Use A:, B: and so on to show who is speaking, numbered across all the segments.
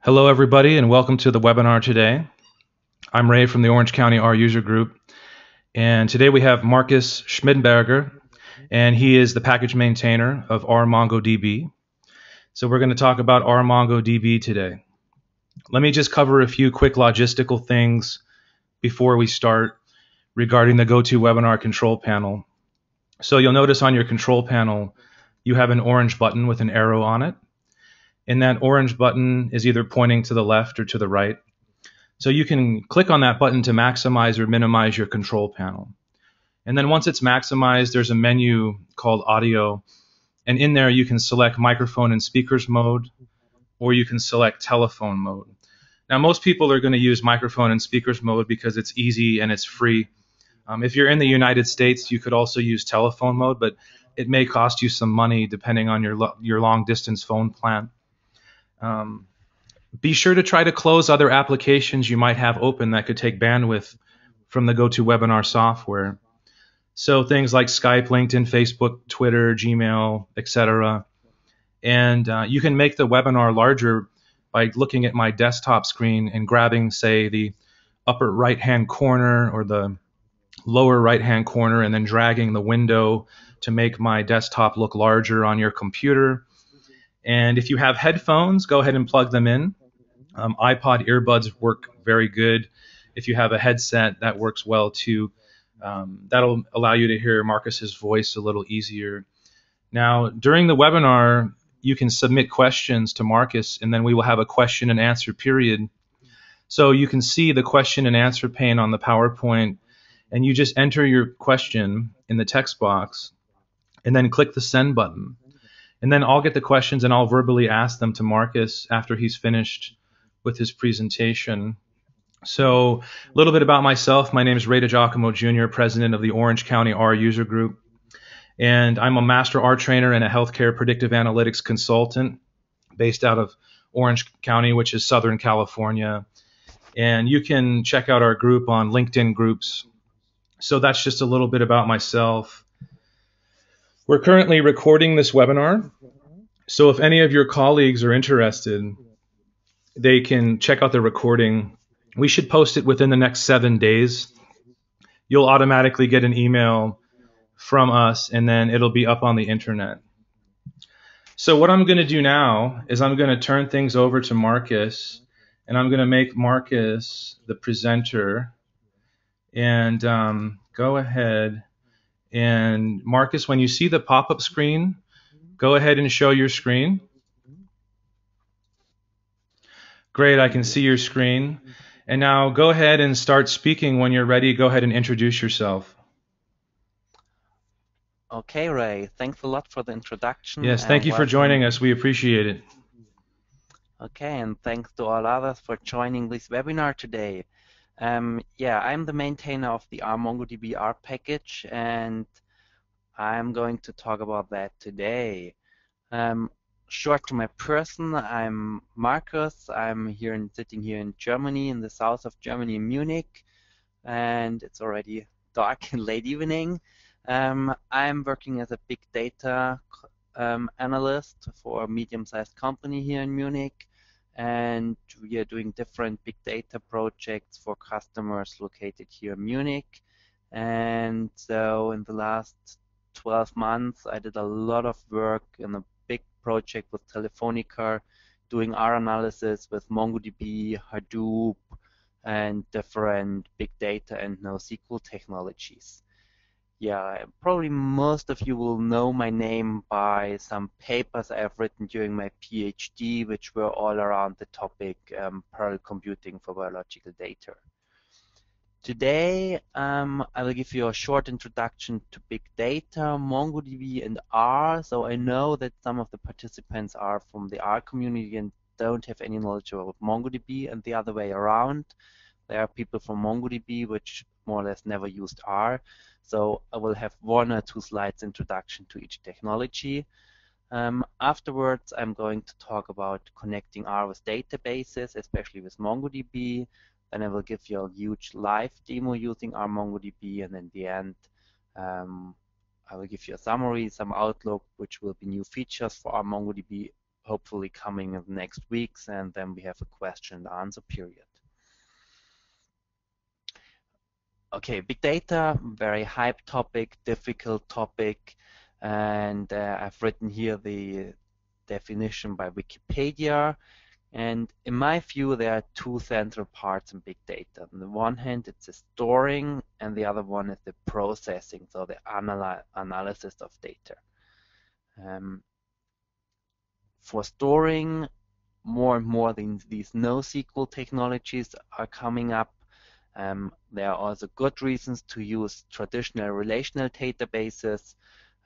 A: Hello, everybody, and welcome to the webinar today. I'm Ray from the Orange County R user group, and today we have Markus Schmidberger, and he is the package maintainer of RMongodb. So we're going to talk about RMongodb today. Let me just cover a few quick logistical things before we start regarding the GoToWebinar control panel. So you'll notice on your control panel, you have an orange button with an arrow on it. And that orange button is either pointing to the left or to the right. So you can click on that button to maximize or minimize your control panel. And then once it's maximized, there's a menu called Audio. And in there, you can select microphone and speakers mode, or you can select telephone mode. Now, most people are going to use microphone and speakers mode because it's easy and it's free. If you're in the United States, you could also use telephone mode, but it may cost you some money depending on your long-distance phone plan. Be sure to try to close other applications you might have open that could take bandwidth from the GoToWebinar software. So things like Skype, LinkedIn, Facebook, Twitter, Gmail, etc. And you can make the webinar larger by looking at my desktop screen and grabbing, say, the upper right-hand corner or the lower right-hand corner and then dragging the window to make my desktop look larger on your computer. And if you have headphones, go ahead and plug them in. iPod earbuds work very good. If you have a headset, that works well too. That'll allow you to hear Markus's voice a little easier. Now, during the webinar, you can submit questions to Markus, and then we will have a question and answer period. So you can see the question and answer pane on the PowerPoint, and you just enter your question in the text box, and then click the send button. And then I'll get the questions and I'll verbally ask them to Markus after he's finished with his presentation. So a little bit about myself. My name is Ray DiGiacomo Jr., president of the Orange County R user group. And I'm a master R trainer and a healthcare predictive analytics consultant based out of Orange County, which is Southern California. And you can check out our group on LinkedIn groups. So that's just a little bit about myself. We're currently recording this webinar, so if any of your colleagues are interested, they can check out the recording. We should post it within the next 7 days. You'll automatically get an email from us, and then it'll be up on the internet. So what I'm going to do now is I'm going to turn things over to Markus, and I'm going to make Markus the presenter. And go ahead. And Markus, when you see the pop-up screen, go ahead and show your screen. Great, I can see your screen. And now go ahead and start speaking. When you're ready, go ahead and introduce yourself.
B: Okay, Ray, thanks a lot for the introduction.
A: Yes, thank you for joining us. We appreciate it.
B: Okay, and thanks to all others for joining this webinar today. Yeah, I'm the maintainer of the RMongoDB R package, and I'm going to talk about that today. Short to my person, I'm Markus. I'm sitting here in Germany, in the south of Germany, in Munich, and it's already dark and late evening. I'm working as a big data analyst for a medium-sized company here in Munich, and we are doing different big data projects for customers located here in Munich. And so in the last 12 months, I did a lot of work in a big project with Telefonica, doing R analysis with MongoDB, Hadoop, and different big data and NoSQL technologies. Yeah, probably most of you will know my name by some papers I've written during my PhD, which were all around the topic parallel computing for biological data. Today, I will give you a short introduction to big data, MongoDB, and R. So I know that some of the participants are from the R community and don't have any knowledge about MongoDB, and the other way around. There are people from MongoDB which more or less never used R. So I will have 1 or 2 slides introduction to each technology. Afterwards, I'm going to talk about connecting R with databases, especially with MongoDB. Then I will give you a huge live demo using RMongoDB, and in the end, I will give you a summary, some outlook, which will be new features for RMongoDB hopefully coming in the next weeks, and then we have a question and answer period. Okay, big data, very hype topic, difficult topic, and I've written here the definition by Wikipedia. And in my view, there are two central parts in big data. On the one hand, it's the storing, and the other one is the processing, so the analysis of data. For storing, more and more these NoSQL technologies are coming up. There are also good reasons to use traditional relational databases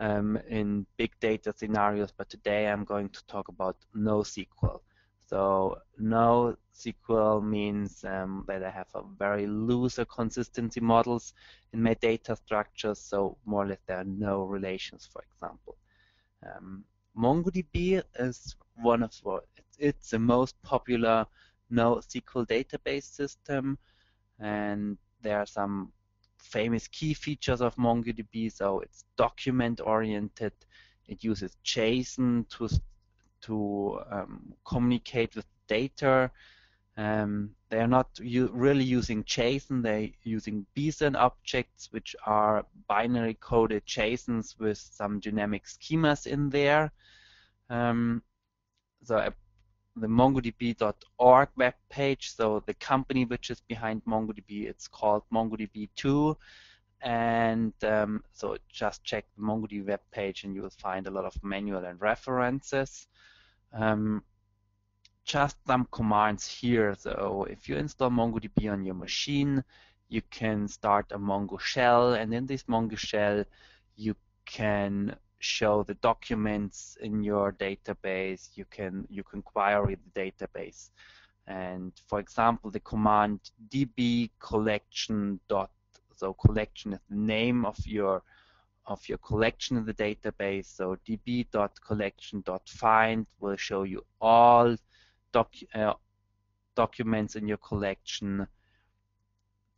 B: in big data scenarios, but today I'm going to talk about NoSQL. So NoSQL means that I have a very loose consistency models in my data structures, so more or less there are no relations, for example. MongoDB is it's the most popular NoSQL database system, and there are some famous key features of MongoDB. So it's document oriented. It uses JSON to communicate with data. They are not really using JSON. They're using BSON objects, which are binary coded JSONs with some dynamic schemas in there. So the MongoDB.org web page, so the company which is behind MongoDB, it's called MongoDB2. And so just check the MongoDB web page and you will find a lot of manual and references. Just some commands here. So if you install MongoDB on your machine, you can start a Mongo shell, and in this Mongo shell, you can show the documents in your database. You can query the database, and for example, the command db collection dot. So collection is the name of your collection in the database. So db.collection.find will show you all documents in your collection.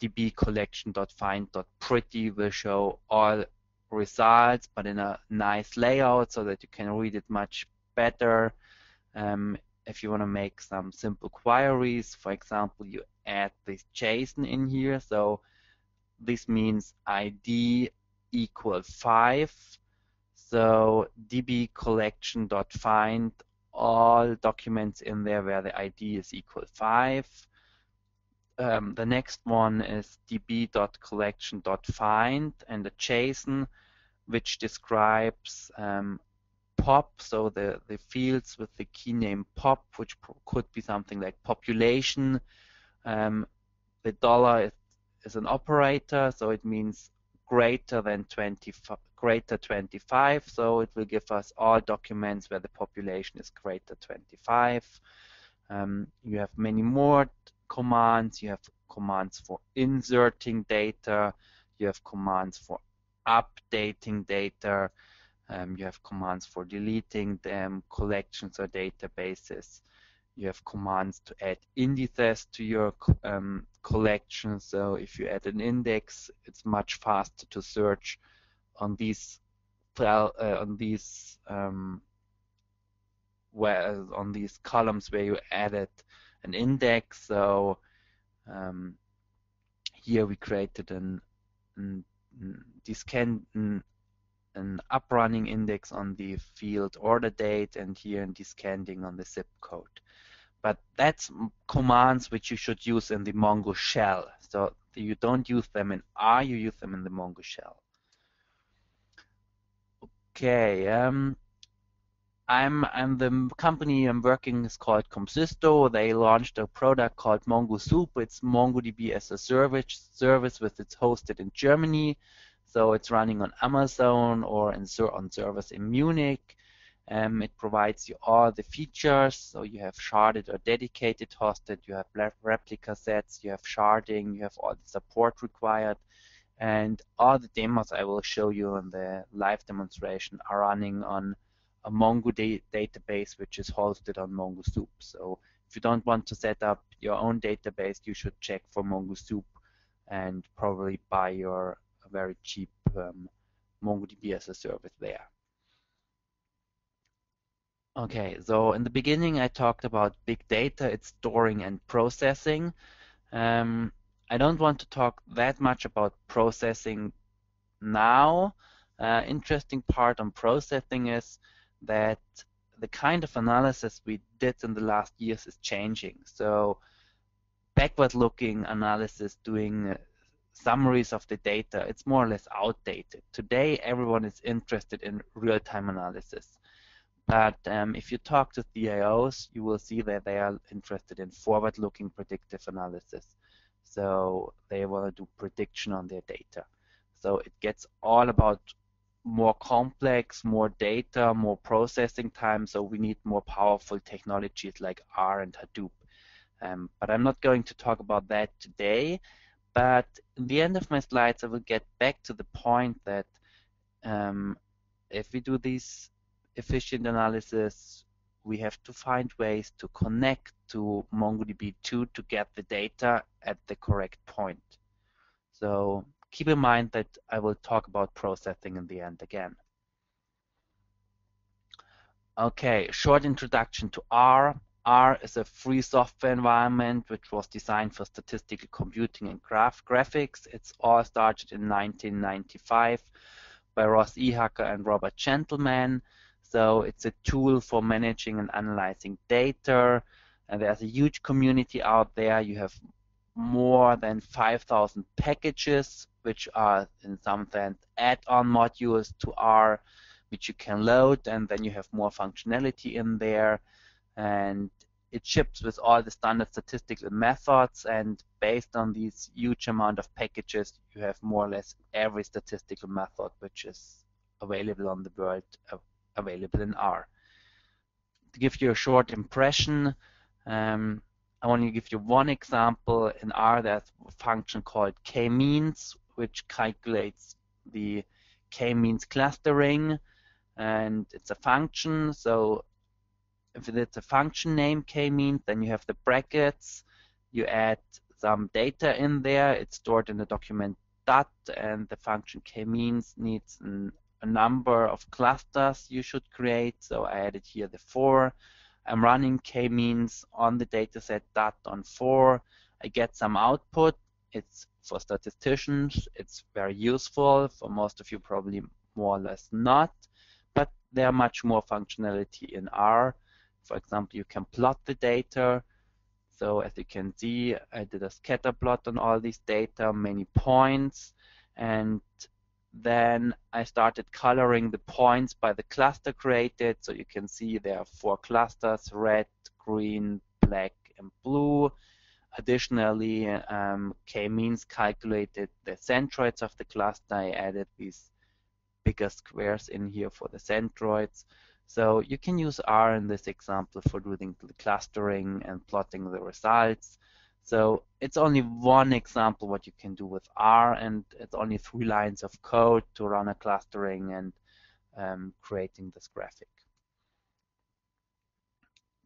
B: db collection.find.pretty will show all results, but in a nice layout so that you can read it much better. If you want to make some simple queries, for example, you add this JSON in here. So this means ID equal 5. So db collection.find all documents in there where the ID is equal 5. The next one is db.collection.find and a JSON which describes pop, so the fields with the key name pop, which could be something like population. The dollar is an operator, so it means greater 25, so it will give us all documents where the population is greater 25. You have many more commands. You have commands for inserting data. You have commands for updating data. You have commands for deleting them, collections or databases. You have commands to add indices to your collection. So if you add an index, it's much faster to search on these columns where you added an index. So here we created an uprunning index on the field order date, and here in descending on the zip code. But that's commands which you should use in the Mongo shell. So you don't use them in R, you use them in the Mongo shell. Okay, the company I'm working is called comSysto. They launched a product called Mongo Soup. It's MongoDB as a service with it's hosted in Germany. So it's running on Amazon or on servers in Munich. It provides you all the features. So you have sharded or dedicated hosted, you have replica sets, you have sharding, you have all the support required. And all the demos I will show you in the live demonstration are running on a Mongo database which is hosted on Mongo Soup. So if you don't want to set up your own database, you should check for Mongo Soup and probably buy your very cheap MongoDB as a service there. Okay, so in the beginning I talked about big data, its storing and processing. Um, I don't want to talk that much about processing now. Interesting part on processing is that the kind of analysis we did in the last years is changing. So backward-looking analysis, doing summaries of the data, it's more or less outdated. Today, everyone is interested in real-time analysis. But if you talk to CIOs, you will see that they are interested in forward-looking predictive analysis. So they want to do prediction on their data. So it gets all about more complex, more data, more processing time. So we need more powerful technologies like R and Hadoop. But I'm not going to talk about that today. But in the end of my slides, I will get back to the point that um, if we do these efficient analysis, we have to find ways to connect to MongoDB 2 to get the data at the correct point. So keep in mind that I will talk about processing in the end again. Okay, short introduction to R. R is a free software environment which was designed for statistical computing and graphics. It's all started in 1995 by Ross Ehacker and Robert Gentleman. So it's a tool for managing and analyzing data. And there's a huge community out there. You have more than 5,000 packages, which are in some sense add-on modules to R, which you can load, and then you have more functionality in there. And it ships with all the standard statistical methods, and based on these huge amount of packages, you have more or less every statistical method which is available on the world available in R. To give you a short impression, I want to give you one example. In R, there's a function called k-means, which calculates the k-means clustering, and it's a function. So if it's a function name k-means, then you have the brackets, you add some data in there, it's stored in the document dot, and the function k-means needs a number of clusters you should create. So I added here the 4. I'm running k-means on the dataset dot on 4. I get some output. It's for statisticians, it's very useful. For most of you, probably more or less not. But there are much more functionality in R. For example, you can plot the data. So as you can see, I did a scatter plot on all these data, many points, and then I started coloring the points by the cluster created. So you can see there are 4 clusters: red, green, black, and blue. Additionally, k-means calculated the centroids of the cluster. I added these bigger squares in here for the centroids. So you can use R in this example for doing the clustering and plotting the results. So it's only one example what you can do with R, and it's only 3 lines of code to run a clustering and creating this graphic.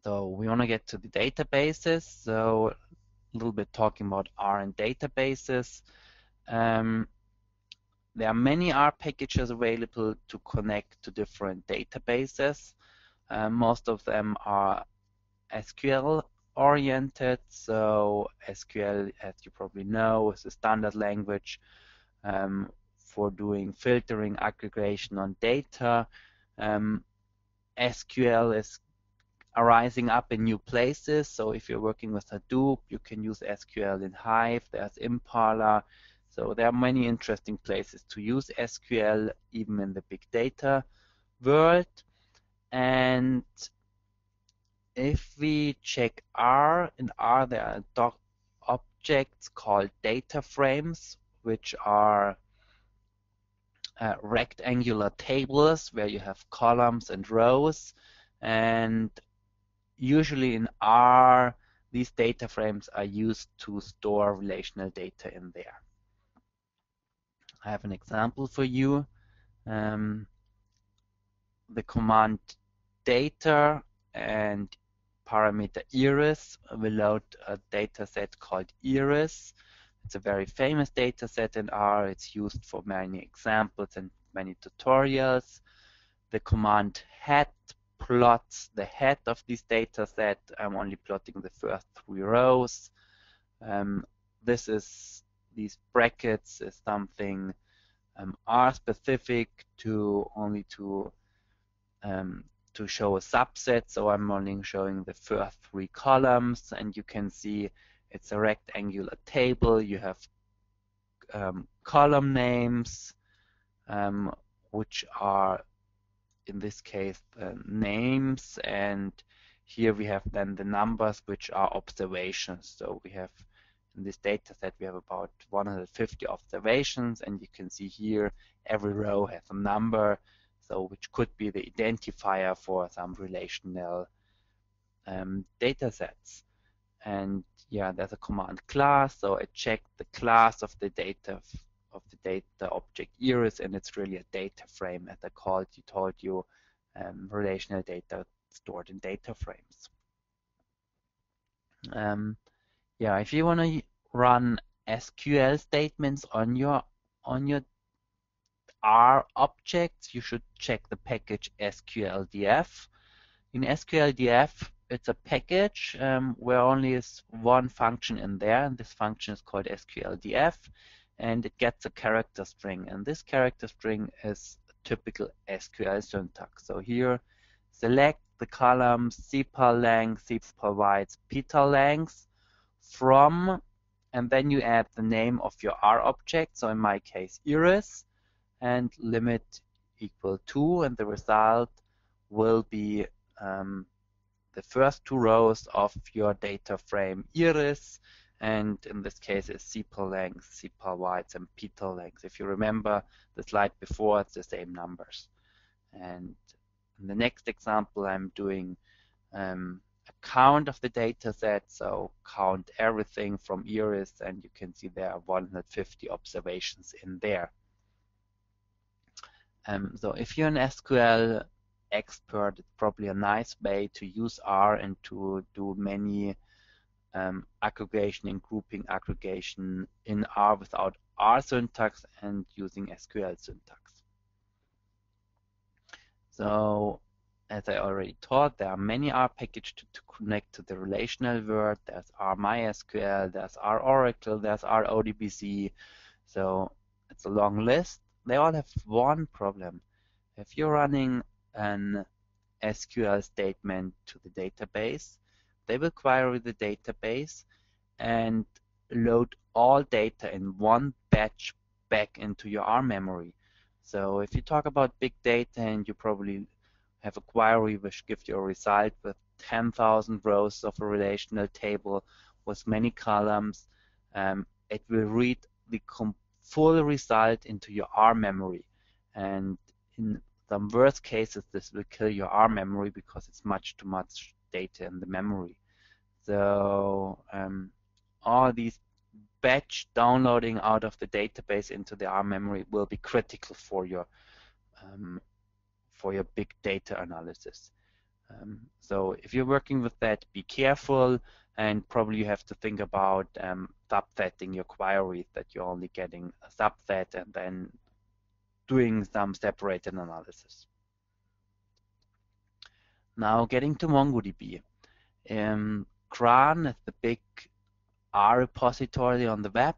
B: So we want to get to the databases. So a little bit talking about R and databases. There are many R packages available to connect to different databases. Most of them are SQL oriented. So SQL, as you probably know, is a standard language for doing filtering, aggregation on data. SQL is arising up in new places. So if you're working with Hadoop, you can use SQL in Hive. There's Impala. So there are many interesting places to use SQL, even in the big data world. And if we check R, in R there are objects called data frames, which are rectangular tables where you have columns and rows. And usually in R, these data frames are used to store relational data in there. I have an example for you. The command data and parameter iris will load a data set called iris. It's a very famous data set in R. It's used for many examples and many tutorials. The command head plots the head of this data set. I'm only plotting the first 3 rows. These brackets is something R specific to only to show a subset. So I'm only showing the first 3 columns, and you can see it's a rectangular table. You have column names, which are in this case names, and here we have then the numbers, which are observations. So we have in this data set we have about 150 observations, and you can see here every row has a number, so which could be the identifier for some relational data sets. And yeah, there's a command class, so I checked the class of the data object iris, and it's really a data frame, as I told you, relational data stored in data frames. Yeah, if you want to run SQL statements on your R objects, you should check the package SQLDF. In SQLDF, it's a package where only is one function in there, and this function is called SQLDF, and it gets a character string, and this character string is typical SQL syntax. So here, select the columns sepal length, sepal width, petal length from, and then you add the name of your R object, so in my case iris, and limit equal to, and the result will be the first 2 rows of your data frame iris, and in this case is sepal length, sepal width, and petal length. If you remember the slide before, it's the same numbers. And in the next example, I'm doing a count of the data set, so count everything from iris, and you can see there are 150 observations in there. So if you're an SQL expert, it's probably a nice way to use R and to do many aggregation and grouping aggregation in R without R syntax and using SQL syntax. So as I already taught, there are many R packages to connect to the relational world. There's RMySQL, there's ROracle, there's RODBC. So it's a long list. They all have one problem. If you're running an SQL statement to the database, they will query the database and load all data in one batch back into your R memory. So if you talk about big data and you probably have a query which gives you a result with 10,000 rows of a relational table with many columns, it will read the full result into your R memory. And in some worst cases, this will kill your R memory because it's much too much data in the memory. So all these batch downloading out of the database into the R memory will be critical for your big data analysis. So if you're working with that, be careful, and probably you have to think about subsetting your queries, that you're only getting a subset and then doing some separated analysis. Now getting to MongoDB. Cran is the big R repository on the web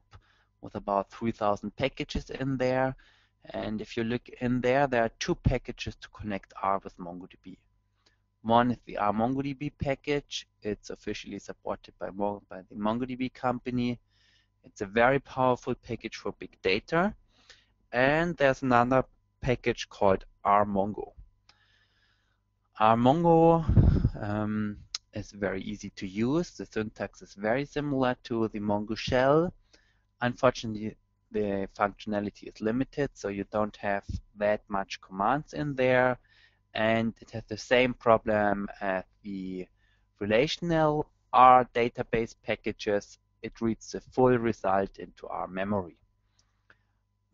B: with about 3,000 packages in there. And if you look in there, there are 2 packages to connect R with MongoDB. One is the RMongodb package. It's officially supported by the MongoDB company. It's a very powerful package for big data. And there's another package called RMongo. RMongo is very easy to use. The syntax is very similar to the Mongo shell. Unfortunately, the functionality is limited, so you don't have that much commands in there. And it has the same problem as the relational R database packages. It reads the full result into our memory.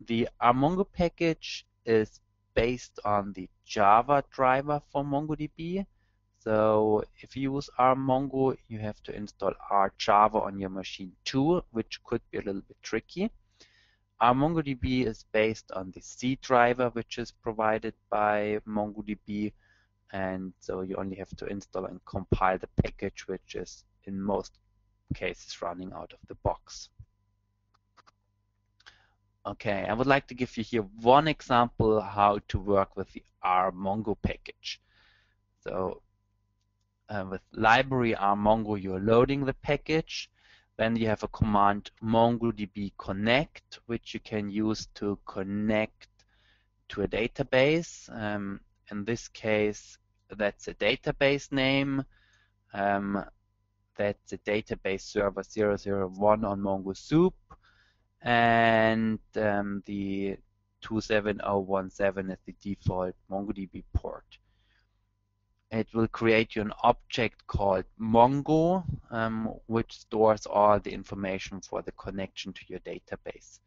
B: The RMongo package is based on the Java driver for MongoDB. So if you use RMongo, you have to install RJava on your machine too, which could be a little bit tricky. RMongoDB is based on the C driver, which is provided by MongoDB. and so you only have to install and compile the package, which is in most cases running out of the box. Okay, I would like to give you here one example how to work with the RMongo package. So with library RMongo, you're loading the package. Then you have a command MongoDB connect, which you can use to connect to a database. In this case, that's a database name. That's a database server 001 on MongoSoup. And the 27017 is the default MongoDB port. It will create you an object called Mongo, which stores all the information for the connection to your database.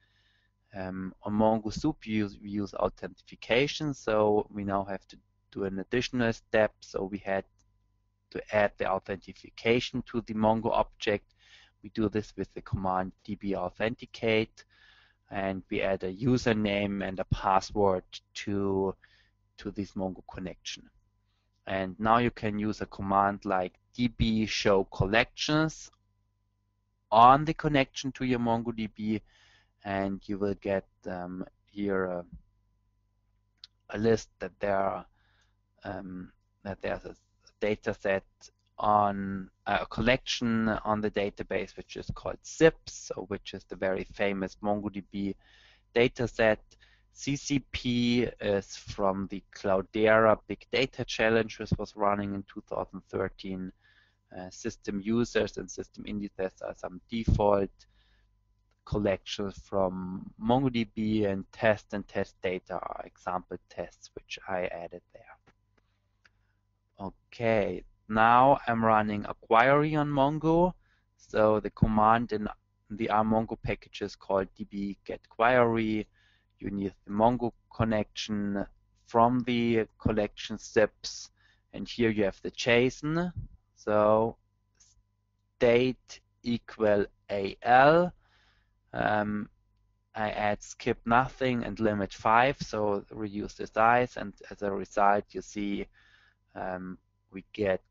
B: On MongoSoup, we use authentication, so we now have to do an additional step. So we had to add the authentication to the Mongo object. We do this with the command db authenticate, and we add a username and a password to this Mongo connection. And now you can use a command like db show collections on the connection to your MongoDB, and you will get here a list that there's a data set on a collection on the database, which is called zips, so which is the very famous MongoDB data set. CCP is from the Cloudera Big Data Challenge, which was running in 2013. System users and system indices are some default collections from MongoDB, and test data are example tests, which I added there. Okay, now I'm running a query on Mongo. So the command in the RMongo package is called db get query. You need the Mongo connection from the collection zips, and here you have the JSON. So state equal AL. I add skip nothing and limit 5, so reduce the size, and as a result you see we get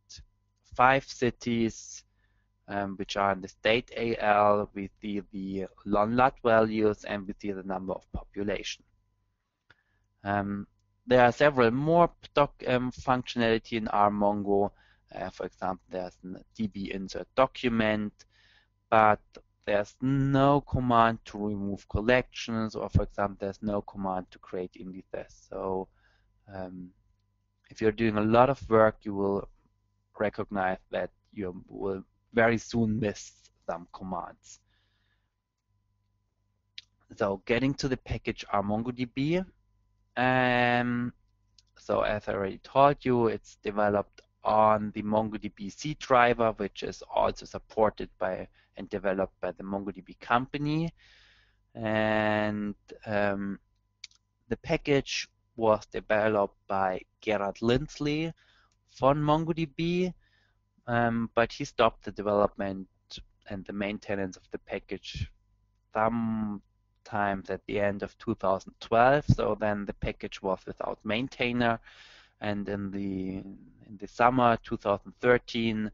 B: 5 cities which are in the state AL. We see the LONLAT values, and we see the number of population. There are several more functionality in RMongo. For example, there's a db insert document, but there's no command to remove collections, or for example, there's no command to create indices. So if you're doing a lot of work, you will recognize that you will very soon miss some commands. So getting to the package RMongoDB. So as I already told you, it's developed on the MongoDB C driver, which is also supported by and developed by the MongoDB company. And the package was developed by Gerard Lindsley from MongoDB, but he stopped the development and the maintenance of the package sometimes at the end of 2012. So then the package was without maintainer, and in the summer 2013,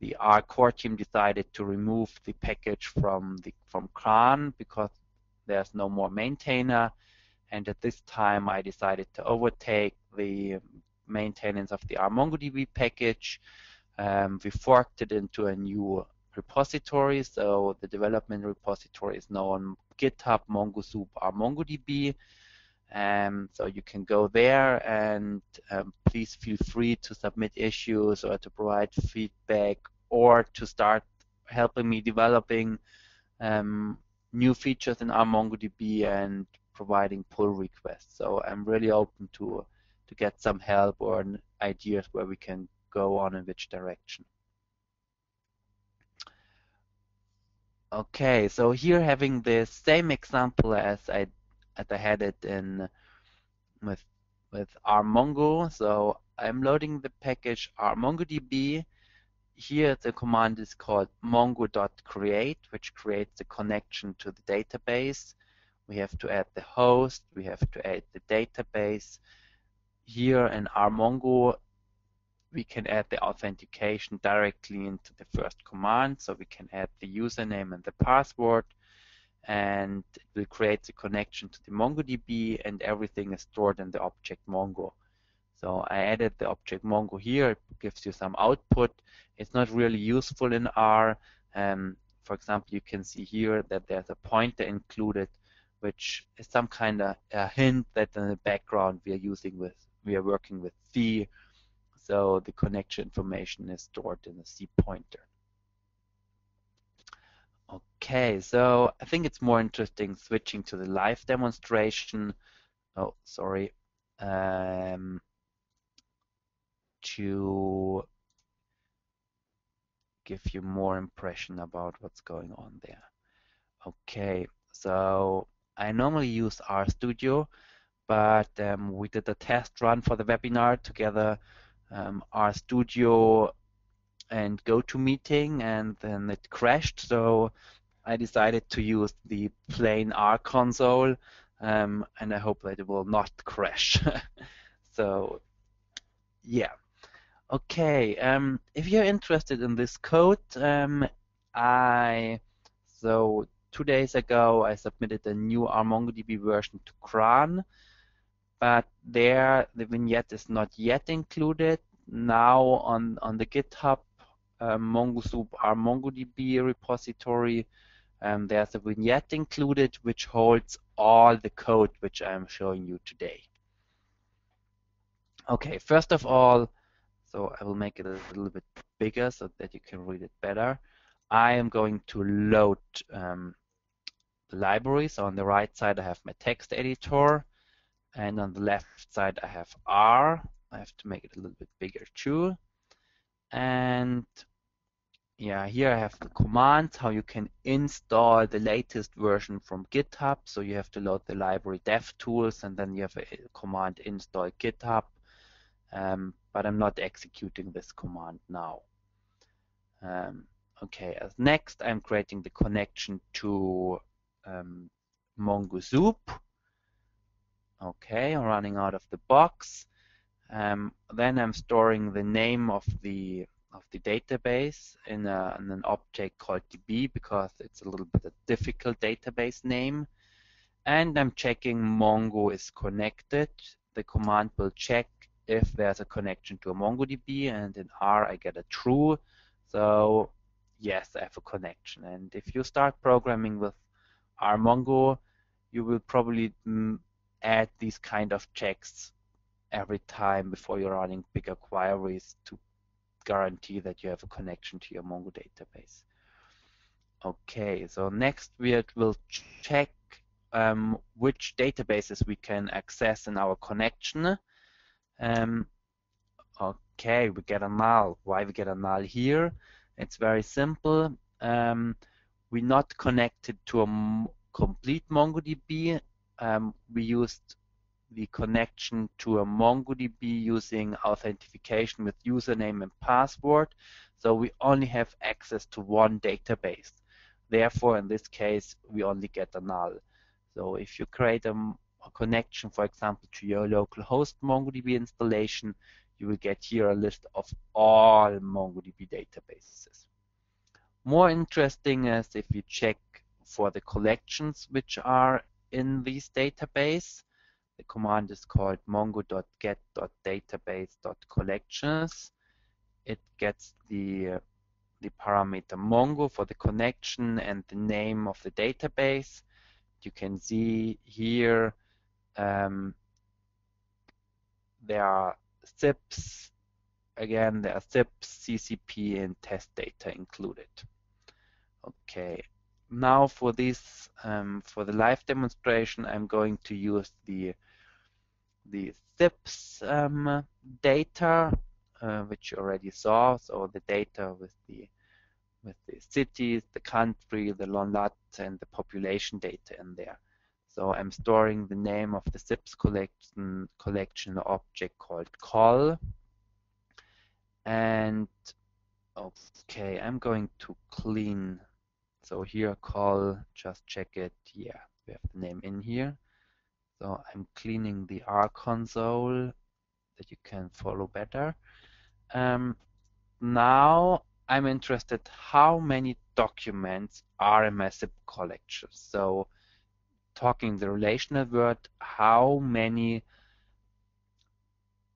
B: the R core team decided to remove the package from CRAN because there's no more maintainer. And at this time, I decided to overtake the maintenance of the RMongoDB package. We forked it into a new repository. So the development repository is now on GitHub MongoSoup RMongoDB. So you can go there, and please feel free to submit issues or to provide feedback or to start helping me developing new features in RMongoDB and providing pull requests. So I'm really open to get some help or ideas where we can go on in which direction. Okay, so here having the same example as I had it in with RMongo. So I'm loading the package RMongoDB. Here the command is called mongo.create, which creates the connection to the database. We have to add the host, we have to add the database. Here in RMongo, we can add the authentication directly into the first command. So we can add the username and the password, and it will create the connection to the MongoDB, and everything is stored in the object Mongo. So I added the object Mongo here. It gives you some output. It's not really useful in R. For example, you can see here that there's a pointer included, which is some kind of a hint that in the background we are working with C. So the connection information is stored in a C pointer. Okay, so I think it's more interesting switching to the live demonstration. Oh, sorry. To give you more impression about what's going on there. Okay, so I normally use RStudio, but we did a test run for the webinar together, RStudio and GoToMeeting, and then it crashed. So I decided to use the plain R console, and I hope that it will not crash. So yeah. Okay, if you're interested in this code, so 2 days ago I submitted a new RMongoDB version to CRAN, but there the vignette is not yet included. Now on the GitHub MongoSoup RMongoDB repository, there's a vignette included which holds all the code which I'm showing you today. Okay, first of all, so I will make it a little bit bigger so that you can read it better. I am going to load the library. So on the right side I have my text editor, and on the left side I have R. I have to make it a little bit bigger too. And yeah, here I have the commands, how you can install the latest version from GitHub. So you have to load the library DevTools, and then you have a command install GitHub. But I'm not executing this command now. Okay, as next I'm creating the connection to MongoSoup. Okay, I'm running out of the box. Then I'm storing the name of the database in an object called DB, because it's a little bit a difficult database name. And I'm checking Mongo is connected. The command will check if there's a connection to a MongoDB, and in R I get a true. So yes, I have a connection. And if you start programming with RMongo, you will probably add these kind of checks every time before you're running bigger queries to guarantee that you have a connection to your Mongo database. Okay, so next we will check which databases we can access in our connection. Okay, we get a null. Why we get a null here? It's very simple. We're not connected to a complete MongoDB. We used the connection to a MongoDB using authentication with username and password. So we only have access to one database. Therefore, in this case, we only get a null. So if you create a connection, for example, to your local host MongoDB installation, you will get here a list of all MongoDB databases. More interesting is if you check for the collections which are in this database. The command is called mongo.get.database.collections. It gets the parameter Mongo for the connection and the name of the database. You can see here there are zips. Again, there are zips, CCP, and test data included. Okay, now for this, for the live demonstration, I'm going to use the zips data, which you already saw. So the data with the cities, the country, the LONLAT, and the population data in there. So I'm storing the name of the zips collection object called col. And okay, I'm going to clean. So here col, just check it. Yeah, we have the name in here. So I'm cleaning the R console that you can follow better. Now I'm interested how many documents are a massive collection. So talking the relational word, how many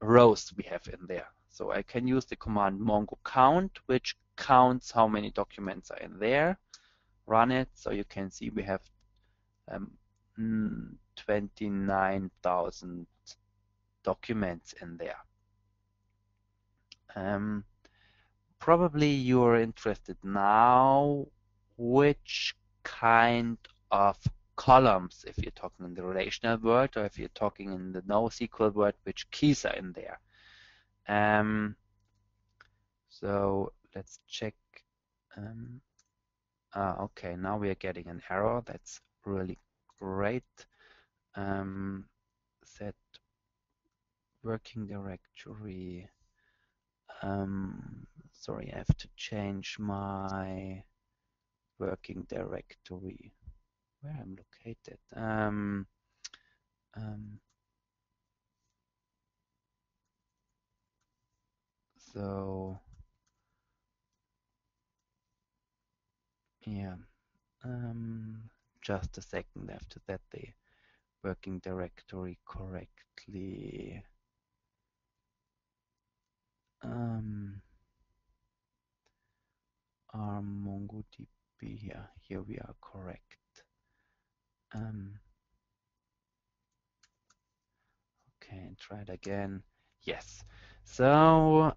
B: rows we have in there. So I can use the command mongo count, which counts how many documents are in there. Run it, so you can see we have 29,000 documents in there. Probably you're interested now which kind of columns, if you're talking in the relational world or if you're talking in the NoSQL world, which keys are in there. So let's check. Okay, now we are getting an error. That's really great. Set working directory. Sorry, I have to change my working directory where I'm located. So yeah, just a second. I have to set the working directory correctly. RMongodb. Yeah, here we are correct. Okay, try it again. Yes. So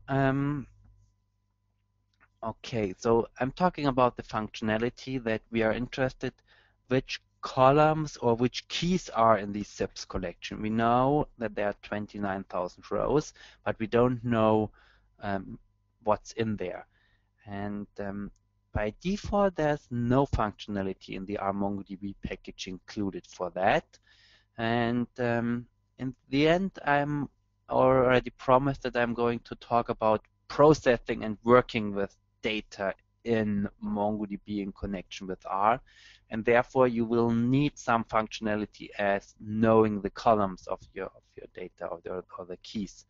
B: okay, so I'm talking about the functionality that we are interested, which columns or which keys are in the SIPs collection. We know that there are 29,000 rows, but we don't know what's in there. And by default, there's no functionality in the RMongoDB package included for that. And in the end, I'm already promised that I'm going to talk about processing and working with data in MongoDB in connection with R. And therefore, you will need some functionality as knowing the columns of your data or the keys.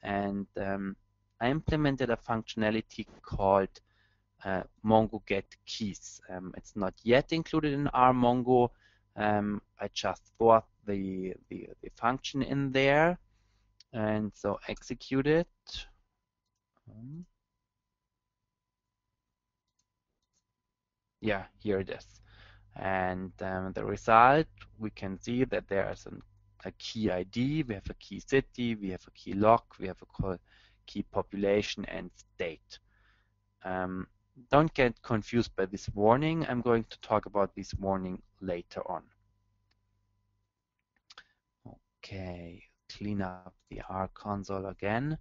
B: And I implemented a functionality called Mongo get keys. It's not yet included in RMongo. I just brought the function in there, and so execute it. Yeah, here it is. And the result, we can see that there is a key ID, we have a key city, we have a key loc, we have a key population and state. Don't get confused by this warning. I'm going to talk about this warning later on. Okay, clean up the R console again.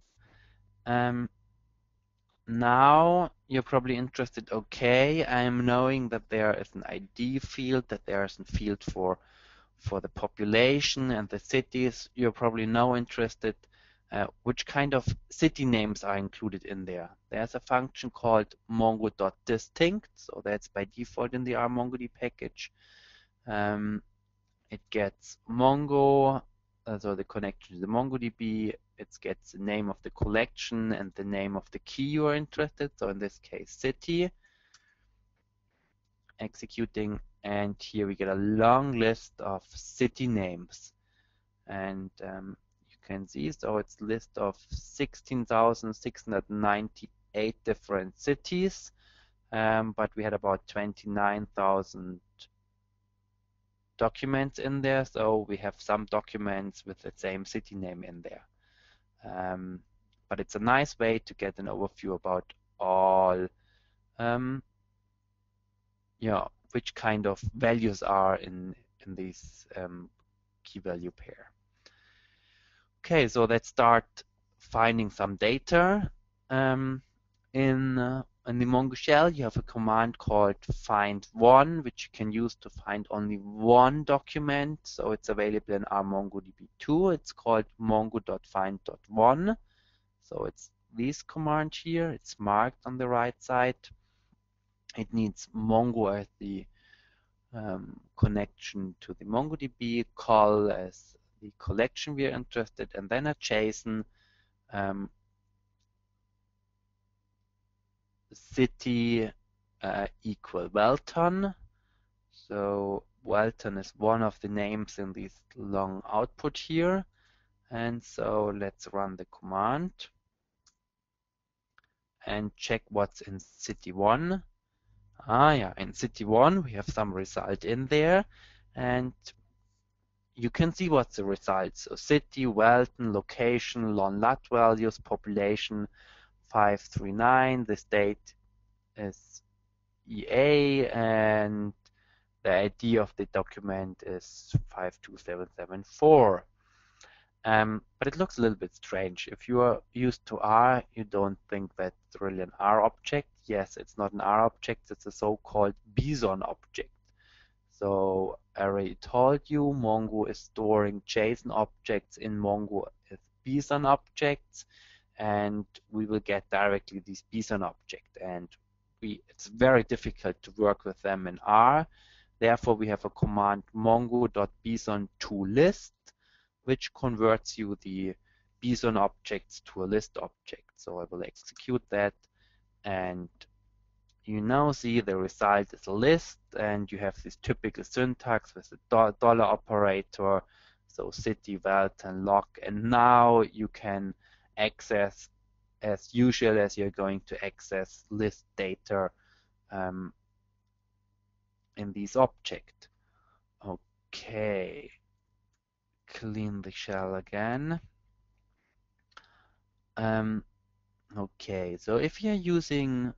B: Now you're probably interested, okay, I'm knowing that there is an ID field, that there is a field for the population and the cities. You're probably now interested which kind of city names are included in there. There's a function called mongo.distinct, so that's by default in the RMongoDB package. It gets Mongo, so the connection to the MongoDB. It gets the name of the collection and the name of the key you are interested. So in this case, city. Executing, and here we get a long list of city names. And you can see, so it's a list of 16,698 different cities, but we had about 29,000 documents in there, so we have some documents with the same city name in there. But it's a nice way to get an overview about all, which kind of values are in this key value pair. Okay, so let's start finding some data. In the Mongo shell, you have a command called find one, which you can use to find only one document. So it's available in RMongoDB 2. It's called mongo.find.one. So it's this command here. It's marked on the right side. It needs Mongo as the connection to the MongoDB, call as the collection we are interested, and then a JSON city equal Welton. So Welton is one of the names in this long output here. And so let's run the command and check what's in city 1. Yeah, in city 1 we have some result in there, and you can see what's the result. So city, Welton, location, lon lat values, population 539, the state is EA, and the ID of the document is 52774. But it looks a little bit strange. If you are used to R, you don't think that's really an R object. Yes, it's not an R object, it's a so-called Bison object. So I already told you Mongo is storing JSON objects in Mongo as Bison objects, and we will get directly these Bison objects. And it's very difficult to work with them in R. Therefore, we have a command mongo.bison to list, which converts you the Bison objects to a list object. So I will execute that, and you now see the result is a list, and you have this typical syntax with the dollar operator, so city, Welton, log, and now you can access as usual as you're going to access list data in this object. Okay, clean the shell again. Okay, so if you're using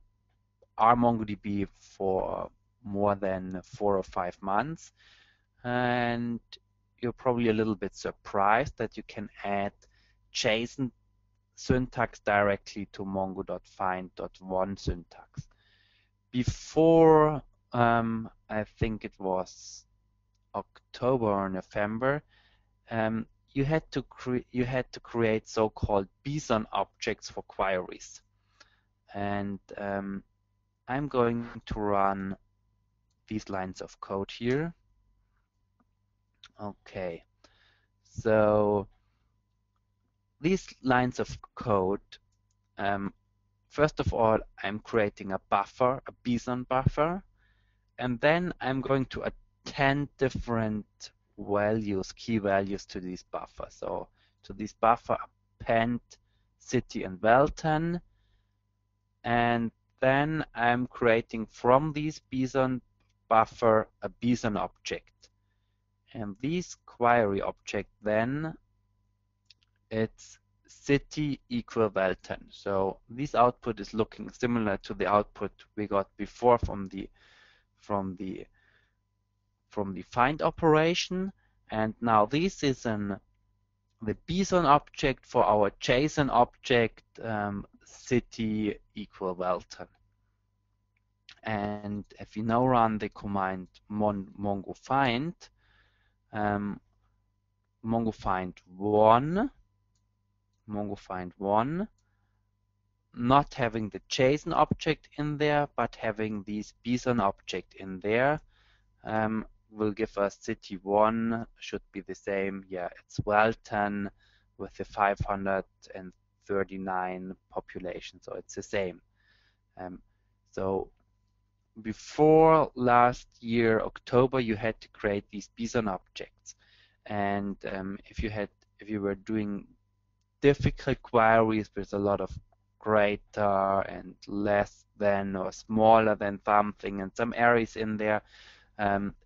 B: RMongoDB for more than 4 or 5 months, and you're probably a little bit surprised that you can add JSON syntax directly to mongo.find.one syntax. Before, I think it was October or November, you had to create so-called Bison objects for queries, and I'm going to run these lines of code here. Okay, so these lines of code, first of all, I'm creating a buffer, a Bison buffer, and then I'm going to append different values, key values to this buffer. So to this buffer, append city and Welton, and then I'm creating from this Bison buffer a Bison object. And this query object then, it's city equal Welton. So this output is looking similar to the output we got before from the find operation. And now this is the Bison object for our JSON object city equal Welton. And if we now run the command mongo find, mongo find one, not having the JSON object in there, but having this Bison object in there, will give us city 1 should be the same. Yeah, it's Welton with the 539 population, so it's the same. So before last year October, you had to create these Bison objects, and if you were doing difficult queries with a lot of greater and less than or smaller than something and some arrays in there,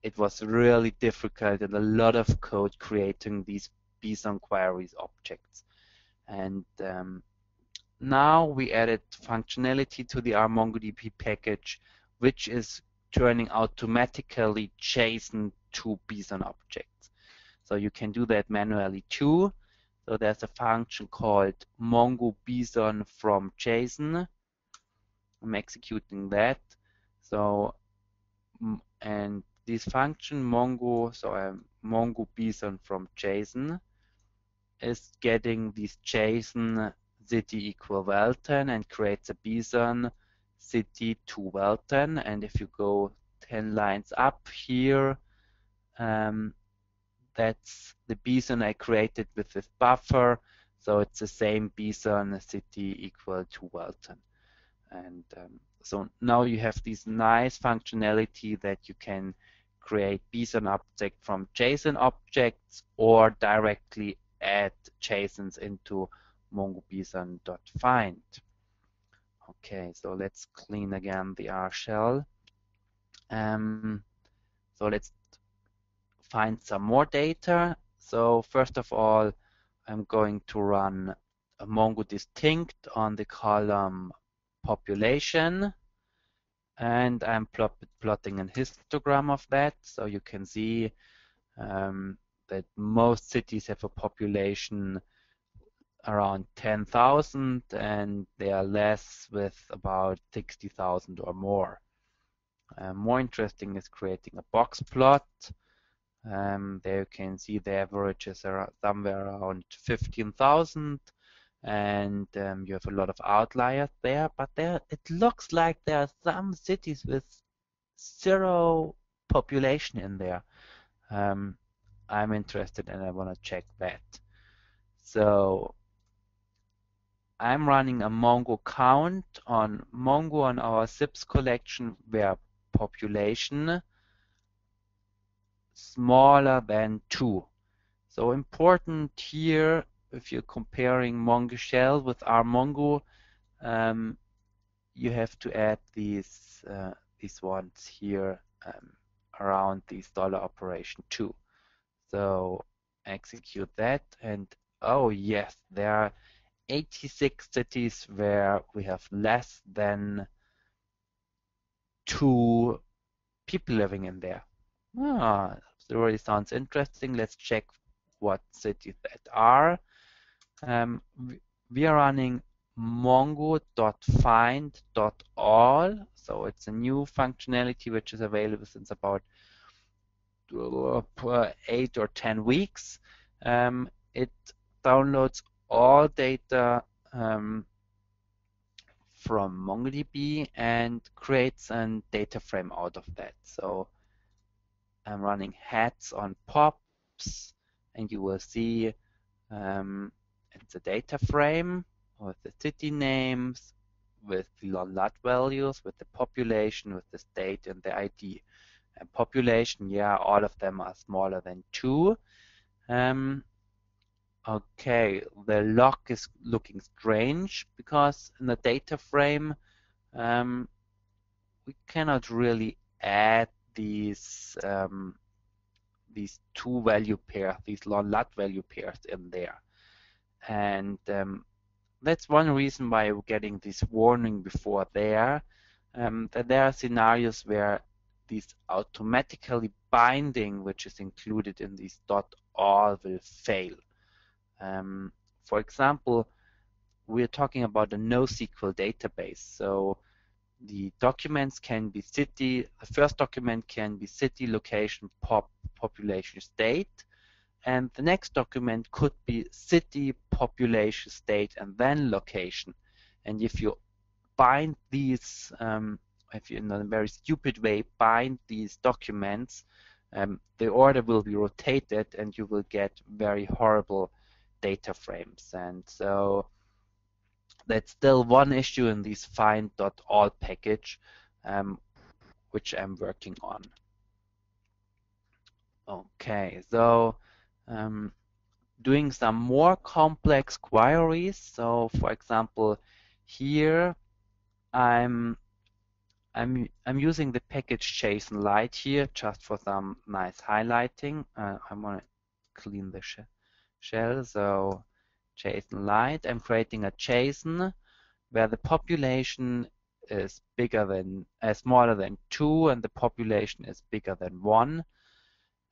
B: it was really difficult and a lot of code creating these Bison queries objects. And now we added functionality to the RMongoDB package, which is turning automatically JSON to Bison objects. So you can do that manually too. So there's a function called Mongo Bison from JSON. I'm executing that. So and this function Mongo, so Mongo Bison from JSON is getting this JSON city equal Welton and creates a Bison city to Welton. And if you go 10 lines up here, that's the Bison I created with this buffer. So it's the same Bison city equal to Welton. And So now you have this nice functionality that you can create BSON object from JSON objects or directly add JSONs into MongoBSON.find. Okay, so let's clean again the R shell. So let's find some more data. So first of all, I'm going to run a Mongo distinct on the column population, and I'm plotting a histogram of that. So you can see that most cities have a population around 10,000, and they are less with about 60,000 or more. More interesting is creating a box plot. There you can see the averages are somewhere around 15,000, and you have a lot of outliers there, but it looks like there are some cities with zero population in there. I'm interested and I want to check that. So I'm running a Mongo count on Mongo on our zips collection where population smaller than 2. So important here, if you're comparing Mongo shell with RMongo, you have to add these ones here around these $2. So execute that, and oh yes, there are 86 cities where we have less than 2 people living in there. Ah, it really sounds interesting. Let's check what cities that are. We are running mongo.find.all, so it's a new functionality which is available since about 8 or 10 weeks. It downloads all data from MongoDB and creates a data frame out of that. So I'm running hats on pops, and you will see it's a data frame with the city names, with the lat values, with the population, with the state, and the ID. And population, yeah, all of them are smaller than 2. Okay, the log is looking strange because in the data frame we cannot really add these 2 value pairs, these lat value pairs in there. And that's one reason why we're getting this warning before there, that there are scenarios where this automatically binding, which is included in this .all, will fail. For example, we're talking about a NoSQL database. So the documents can be city, the first document can be city, location, population, state. And the next document could be city, population, state, and then location. And if you bind these, if you in a very stupid way bind these documents, the order will be rotated and you will get very horrible data frames. And so that's still one issue in this find.all package, which I'm working on. Okay, so doing some more complex queries. So for example, here I'm using the package JSON Lite here just for some nice highlighting. I want to clean the shell. So JSON Lite, I'm creating a JSON where the population is smaller than 2 and the population is bigger than 1.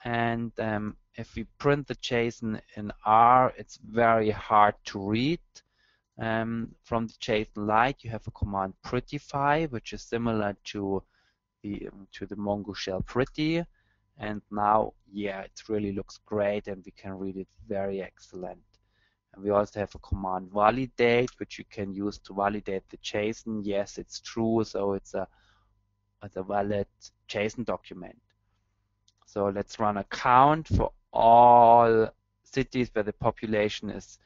B: And if we print the JSON in R, it's very hard to read. From the JSON Lite, you have a command prettify, which is similar to the Mongo shell pretty. And now, yeah, it really looks great, and we can read it very excellent. And we also have a command validate, which you can use to validate the JSON. Yes, it's true, so it's a valid JSON document. So let's run a count for all cities where the population is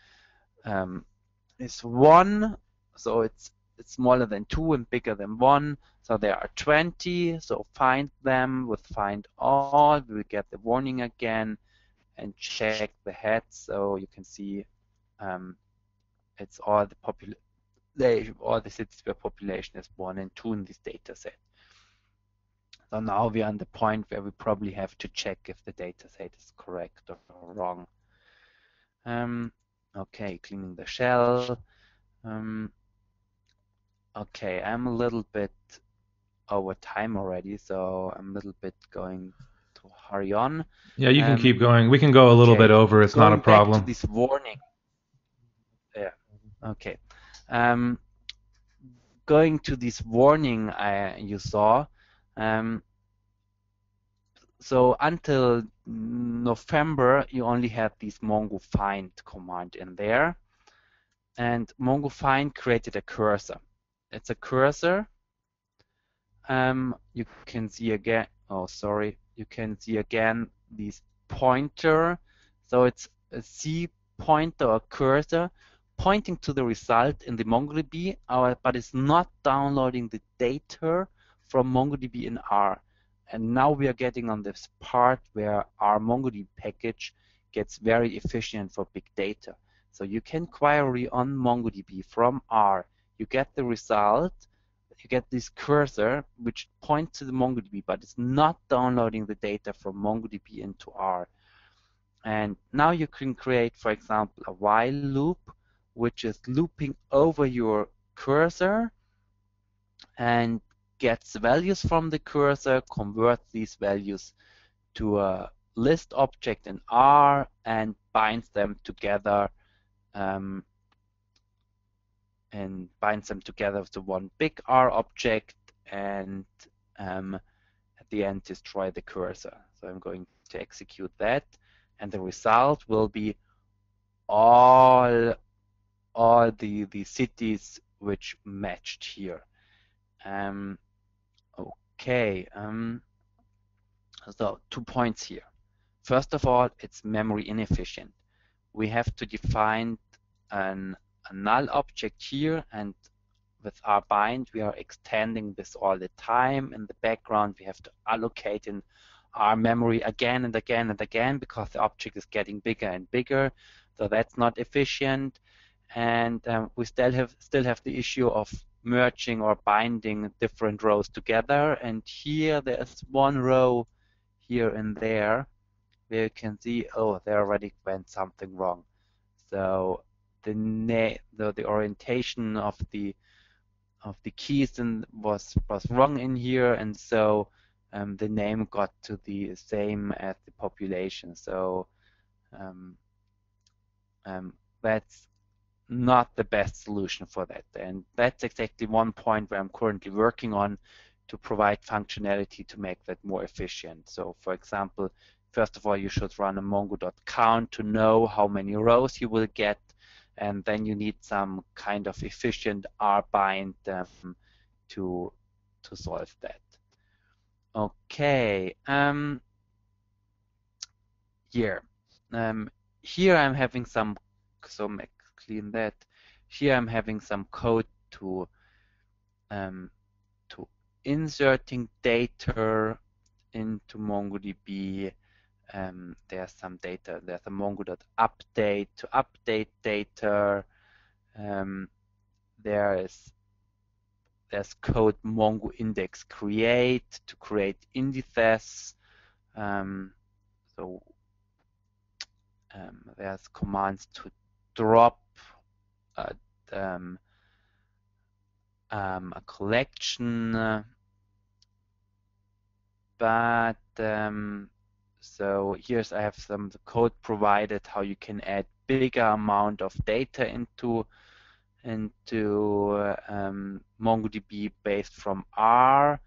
B: 1. So it's it's smaller than 2 and bigger than 1. So there are 20. So find them with find all. We will get the warning again and check the heads. So you can see it's all the population, all the cities where population is 1 and 2 in this data set. So now we are on the point where we probably have to check if the data set is correct or wrong. Okay, cleaning the shell. Okay, I'm a little bit over time already, so I'm a little bit going to hurry on.
A: Yeah, you can keep going. We can go a little bit over. It's not a
B: Going back to
A: problem.
B: this warning. Yeah. Okay. Going to this warning you saw. So until November, you only have this Mongo find command in there. And Mongo find created a cursor. It's a cursor. You can see again, oh, sorry. You can see again this pointer. So it's a C pointer or cursor pointing to the result in the MongoDB, but it's not downloading the data from MongoDB in R. And now we are getting on this part where our MongoDB package gets very efficient for big data. So you can query on MongoDB from R. You get the result, you get this cursor which points to the MongoDB, but it's not downloading the data from MongoDB into R. And now you can create, for example, a while loop, which is looping over your cursor and gets values from the cursor, converts these values to a list object in R, and binds them together to one big R object, and at the end destroy the cursor. So I'm going to execute that, and the result will be all the cities which matched here. Okay, so 2 points here. First of all, it's memory inefficient. We have to define a null object here, and with our bind, we are extending this all the time. In the background, we have to allocate in our memory again and again and again because the object is getting bigger and bigger. So that's not efficient. And we still have the issue of merging or binding different rows together. And here there's one row here and there where you can see, oh, there already went something wrong. So the orientation of the keys was wrong in here, and so the name got to the same as the population. So that's not the best solution for that. And that's exactly one point where I'm currently working on to provide functionality to make that more efficient. So for example, first of all, you should run a mongo.count to know how many rows you will get, and then you need some kind of efficient rbind to solve that. Okay, here I'm having some, so clean that. Here I'm having some code to inserting data into MongoDB. There's some data. There's a mongo.update to update data. There's code mongo index create to create indices. There's commands to drop a collection, but so here's I have some code provided how you can add bigger amount of data into MongoDB based from R,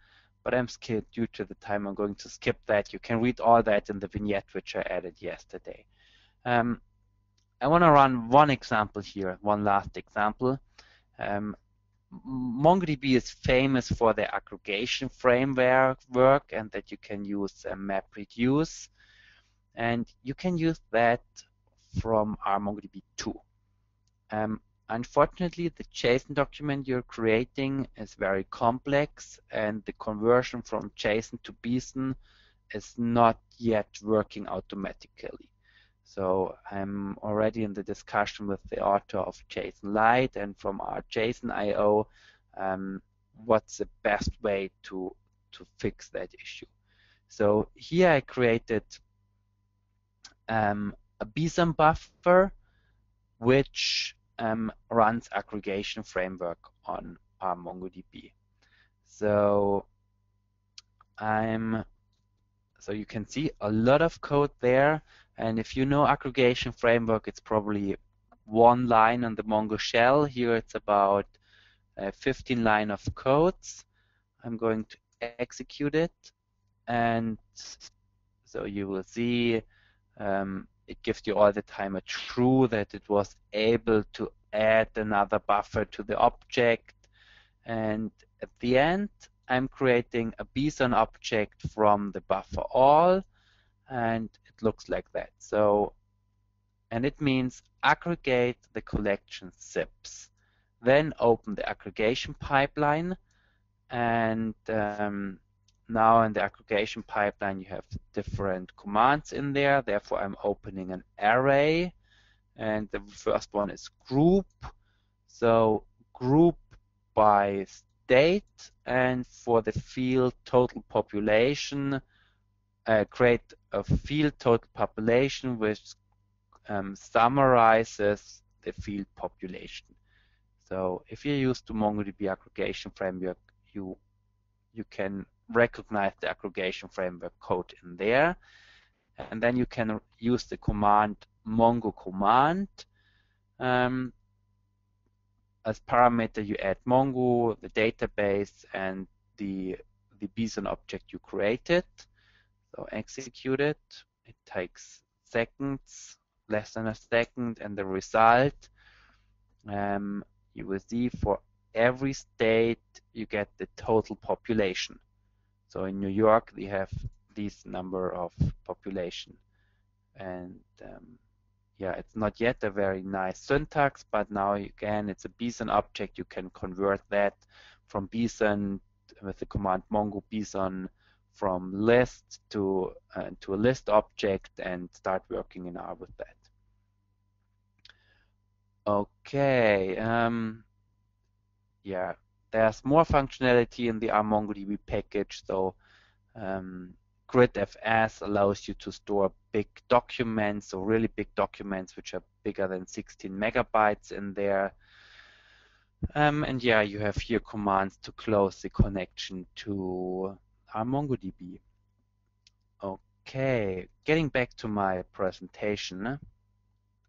B: but I'm scared due to the time I'm going to skip that. You can read all that in the vignette which I added yesterday. I want to run one example here, one last example. MongoDB is famous for their aggregation framework and that you can use MapReduce, and you can use that from our MongoDB too. Unfortunately, the JSON document you're creating is very complex, and the conversion from JSON to BSON is not yet working automatically. So I'm already in the discussion with the author of JSON Lite and from our JSON.io, what's the best way to fix that issue. So here I created a BSON buffer which runs aggregation framework on our MongoDB. So you can see a lot of code there, and if you know aggregation framework, it's probably one line on the Mongo shell. Here it's about 15 line of codes. I'm going to execute it, and so you will see it gives you all the time a true that it was able to add another buffer to the object. And at the end, I'm creating a BSON object from the buffer all, and it looks like that. So, and it means aggregate the collection zips, then open the aggregation pipeline, and now in the aggregation pipeline you have different commands in there. Therefore, I'm opening an array, and the first one is group. So group by state, and for the field total population, create a field total population which summarizes the field population. So if you use the MongoDB aggregation framework, you can recognize the aggregation framework code in there, and then you can use the command mongo command. As parameter, you add Mongo, the database, and the BSON object you created. So execute it. It takes seconds, less than a second, and the result, you will see for every state you get the total population. So in New York we have this number of population, and yeah, it's not yet a very nice syntax, but now again it's a BSON object. You can convert that from BSON with the command mongo BSON from list to a list object and start working in R with that. Okay, yeah, there's more functionality in the R MongoDB package. So gridfs allows you to store big documents, so really big documents which are bigger than 16 megabytes in there. And yeah, you have here commands to close the connection to our MongoDB. Okay, getting back to my presentation.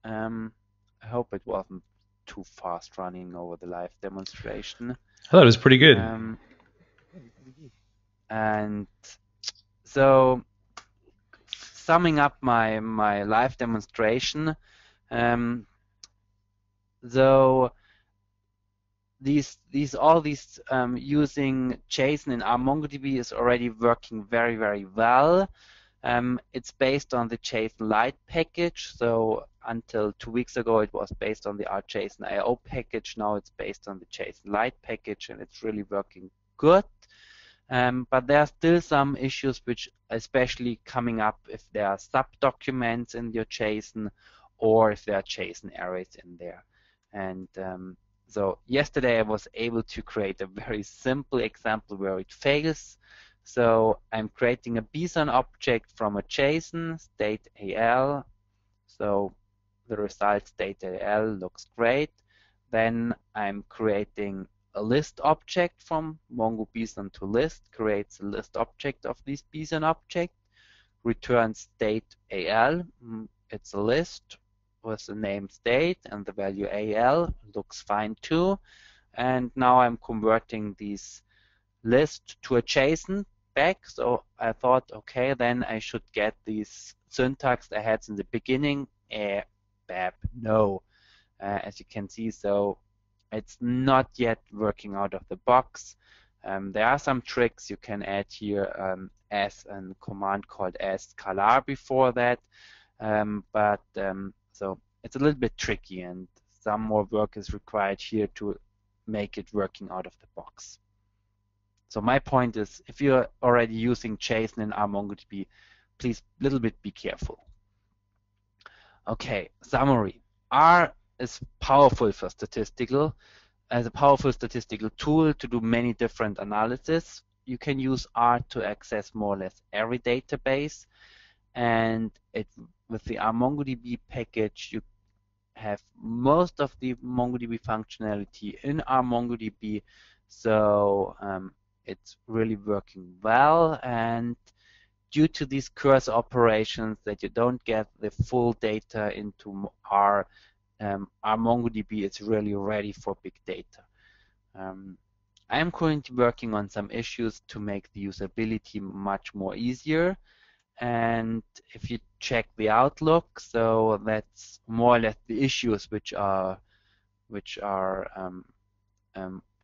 B: I hope it wasn't too fast running over the live demonstration.
A: I thought it was pretty good.
B: And so summing up my live demonstration, so all these using JSON in our MongoDB is already working very, very well. It's based on the JSON Lite package. So until 2 weeks ago, it was based on the RJSON.io package. Now it's based on the JSON Lite package, and it's really working good. But there are still some issues which especially coming up if there are sub-documents in your JSON or if there are JSON arrays in there. And so yesterday I was able to create a very simple example where it fails. So I'm creating a BSON object from a JSON, state AL. So the result state AL looks great. Then I'm creating a list object from Mongo BSON to list, creates a list object of this BSON object, returns state AL. It's a list with the name state and the value AL, looks fine too. And now I'm converting this list to a JSON back. So I thought, okay, then I should get this syntax I had in the beginning, bab, no. As you can see, so it's not yet working out of the box. There are some tricks you can add here as a command called as scalar before that, but so it's a little bit tricky, and some more work is required here to make it working out of the box. So my point is, if you're already using JSON in RMongoDB, please a little bit be careful. Okay, summary. R is powerful for statistical, as a powerful statistical tool to do many different analysis. You can use R to access more or less every database, and with the RMongoDB package, you have most of the MongoDB functionality in RMongoDB, so it's really working well. And due to these cursor operations that you don't get the full data into R, RMongoDB is really ready for big data. I am currently working on some issues to make the usability much more easier. And if you check the outlook, so that's more or less the issues which are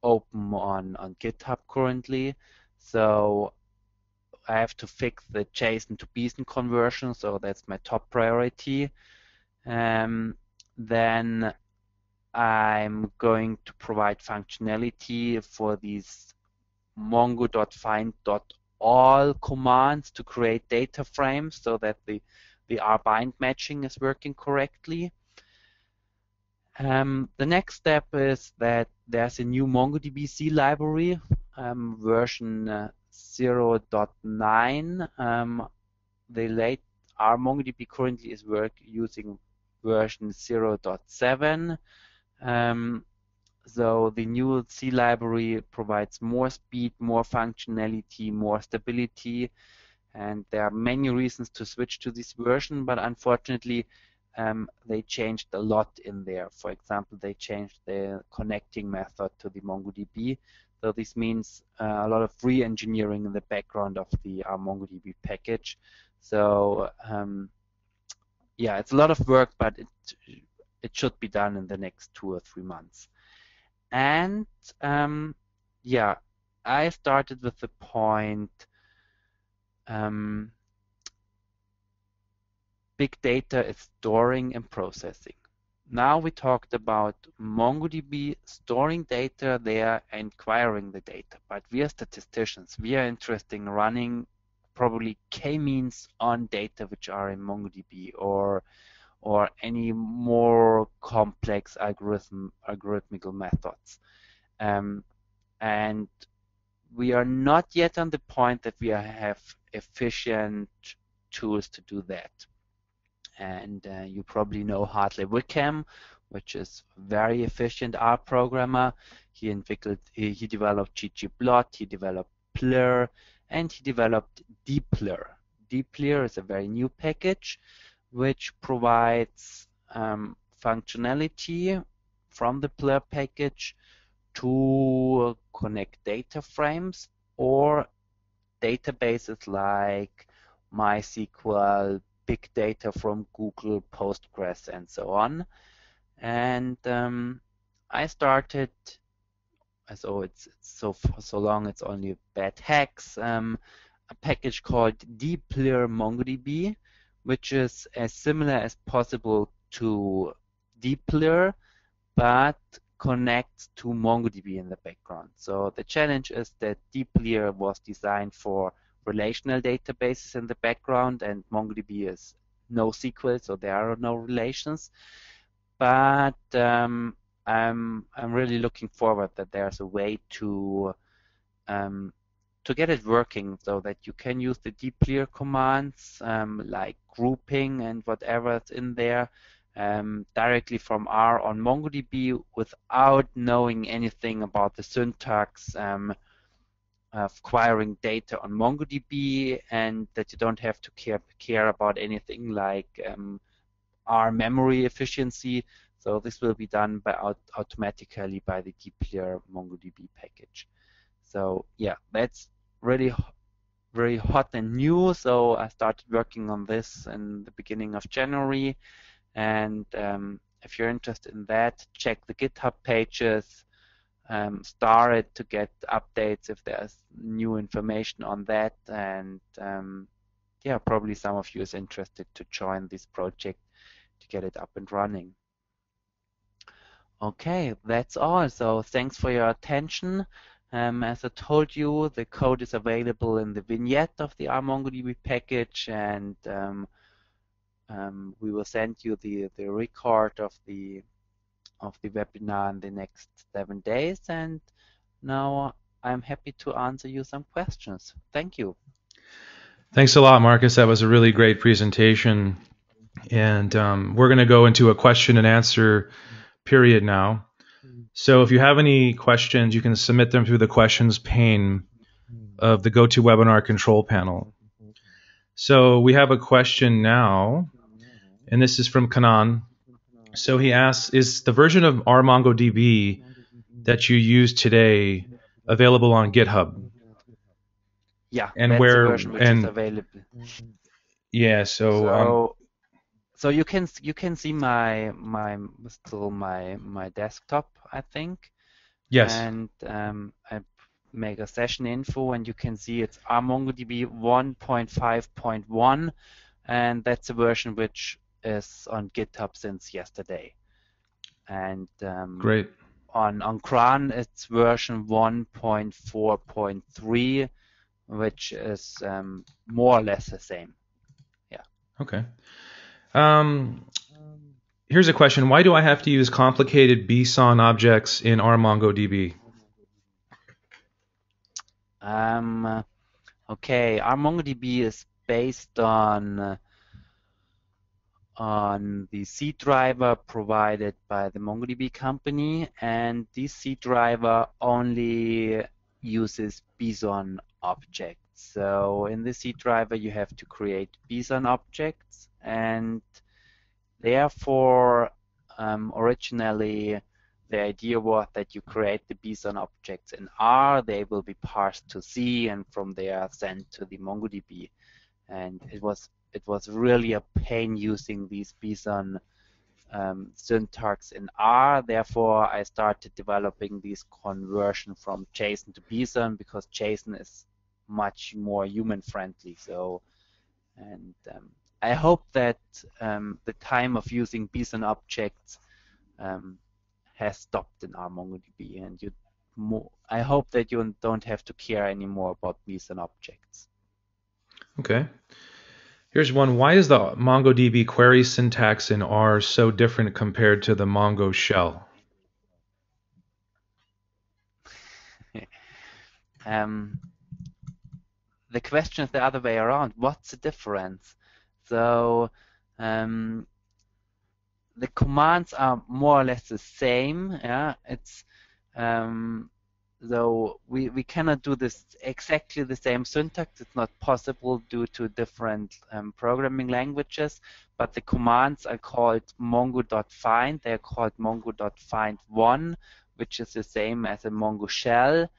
B: open on GitHub currently. So I have to fix the JSON to BSON conversion, so that's my top priority. Then I'm going to provide functionality for these mongo.find.all commands to create data frames so that the R-bind matching is working correctly. The next step is that there's a new MongoDB C library, version 0.9. The late RMongoDB currently is using version 0.7. So the new C library provides more speed, more functionality, more stability, and there are many reasons to switch to this version, but unfortunately they changed a lot in there. For example, they changed the connecting method to the MongoDB. So this means a lot of re-engineering in the background of the MongoDB package. So yeah, it's a lot of work, but it should be done in the next 2 or 3 months. And yeah, I started with the point big data is storing and processing. Now we talked about MongoDB storing data there and querying the data, but we are statisticians. We are interested in running probably k-means on data which are in MongoDB or any more complex algorithmical methods. And we are not yet on the point that we have efficient tools to do that. And you probably know Hartley Wickham, which is a very efficient R programmer. He developed ggplot, he developed plr, and he developed dplr. dplr is a very new package which provides functionality from the plr package to connect data frames or databases like MySQL, Big Data from Google, Postgres, and so on. And I started, so it's so long it's only bad hacks, a package called dplr MongoDB, which is as similar as possible to dplr, but connects to MongoDB in the background. So the challenge is that dplr was designed for relational databases in the background, and MongoDB is NoSQL, so there are no relations. But I'm really looking forward that there's a way to get it working so that you can use the dplr commands like grouping and whatever's in there directly from R on MongoDB without knowing anything about the syntax of querying data on MongoDB, and that you don't have to care about anything like R memory efficiency. So this will be done automatically by the dplr MongoDB package. So yeah, that's really very hot and new. So I started working on this in the beginning of January. And if you're interested in that, check the GitHub pages, star it to get updates if there's new information on that. And yeah, probably some of you is interested to join this project to get it up and running. Okay, that's all. So thanks for your attention. As I told you, the code is available in the vignette of the RMongoDB package, and we will send you the record of the webinar in the next 7 days. And now I'm happy to answer you some questions. Thank you.
A: Thanks a lot, Markus. That was a really great presentation. And we're going to go into a question and answer period now. So if you have any questions, you can submit them through the questions pane of the GoToWebinar control panel. So we have a question now, and this is from Kanan. So he asks, is the version of RMongoDB that you use today available on GitHub?
B: Yeah,
A: and
B: that's
A: where
B: the version which is available.
A: Yeah,
B: so you can see my desktop, I think.
A: Yes.
B: And I make a session info, and you can see it's RMongoDB 1.5.1, and that's a version which is on GitHub since yesterday. And
A: great.
B: On CRAN, it's version 1.4.3, which is more or less the same. Yeah.
A: Okay. Here's a question. Why do I have to use complicated BSON objects in RMongoDB?
B: Okay, RMongoDB is based on the C driver provided by the MongoDB company, and this C driver only uses BSON objects. So in the C driver you have to create BSON objects, and therefore originally the idea was that you create the BSON objects in R, they will be parsed to C, and from there sent to the MongoDB. And it was really a pain using these BSON syntax in R. Therefore, I started developing this conversion from JSON to BSON, because JSON is much more human-friendly. So, and I hope that the time of using BSON objects has stopped in RMongoDB, and I hope that you don't have to care anymore about BSON objects.
A: Okay. Here's one. Why is the MongoDB query syntax in R so different compared to the Mongo shell?
B: The question is the other way around. What's the difference? So the commands are more or less the same. Yeah, it's though we cannot do this exactly the same syntax. It's not possible due to different programming languages. But the commands are called mongo.find. They're called mongo.find1, which is the same as a Mongo shell.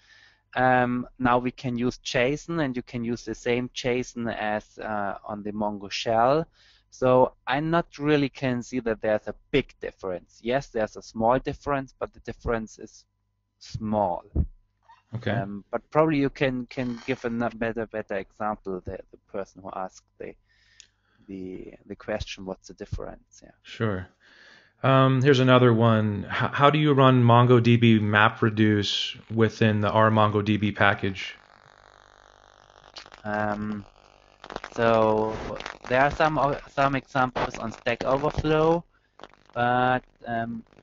B: Now we can use JSON, and you can use the same JSON as on the Mongo shell. So I not really can see that there's a big difference. Yes, there's a small difference, but the difference is small.
A: Okay.
B: But probably you can give a better example. The person who asked the question, what's the difference? Yeah.
A: Sure. Here's another one. How do you run MongoDB MapReduce within the RMongoDB package?
B: So there are some examples on Stack Overflow, but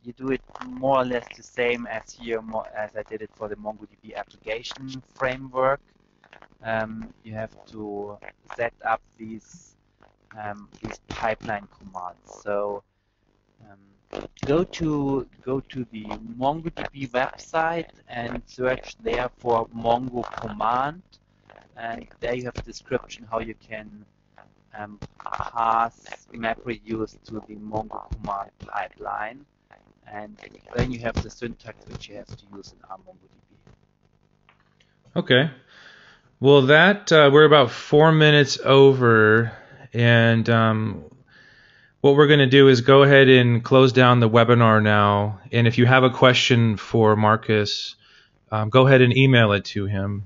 B: you do it more or less the same as here, as I did it for the MongoDB application framework. You have to set up these pipeline commands. So go to the MongoDB website and search there for Mongo command, and there you have a description how you can pass MapReduce to the Mongo command pipeline, and then you have the syntax which you have to use in RMongoDB.
A: Okay. Well, we're about 4 minutes over, and what we're going to do is go ahead and close down the webinar now. And if you have a question for Markus, go ahead and email it to him.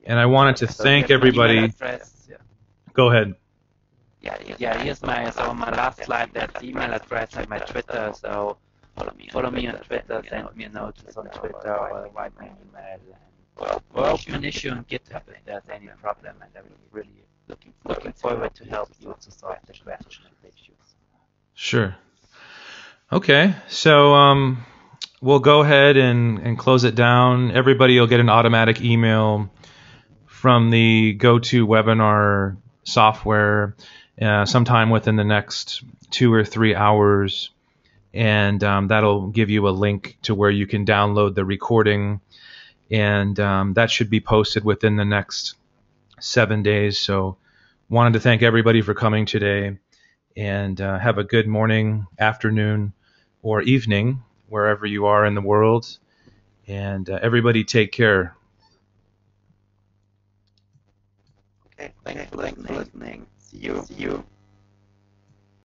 A: And I wanted to thank everybody. Go ahead.
B: Yeah. Here's my last slide. That's the email address and my Twitter. So follow me on Twitter, send me a notice on Twitter, or write me an email. And we're open an issue on GitHub if there's any problem, and I'm really looking forward to help you to solve the question and the issues.
A: Sure. Okay, so we'll go ahead and close it down. Everybody will get an automatic email from the GoToWebinar software sometime within the next 2 or 3 hours, and that'll give you a link to where you can download the recording, and that should be posted within the next 7 days. So wanted to thank everybody for coming today, and have a good morning, afternoon, or evening wherever you are in the world, and everybody take care.
B: Okay, thanks for listening. See you.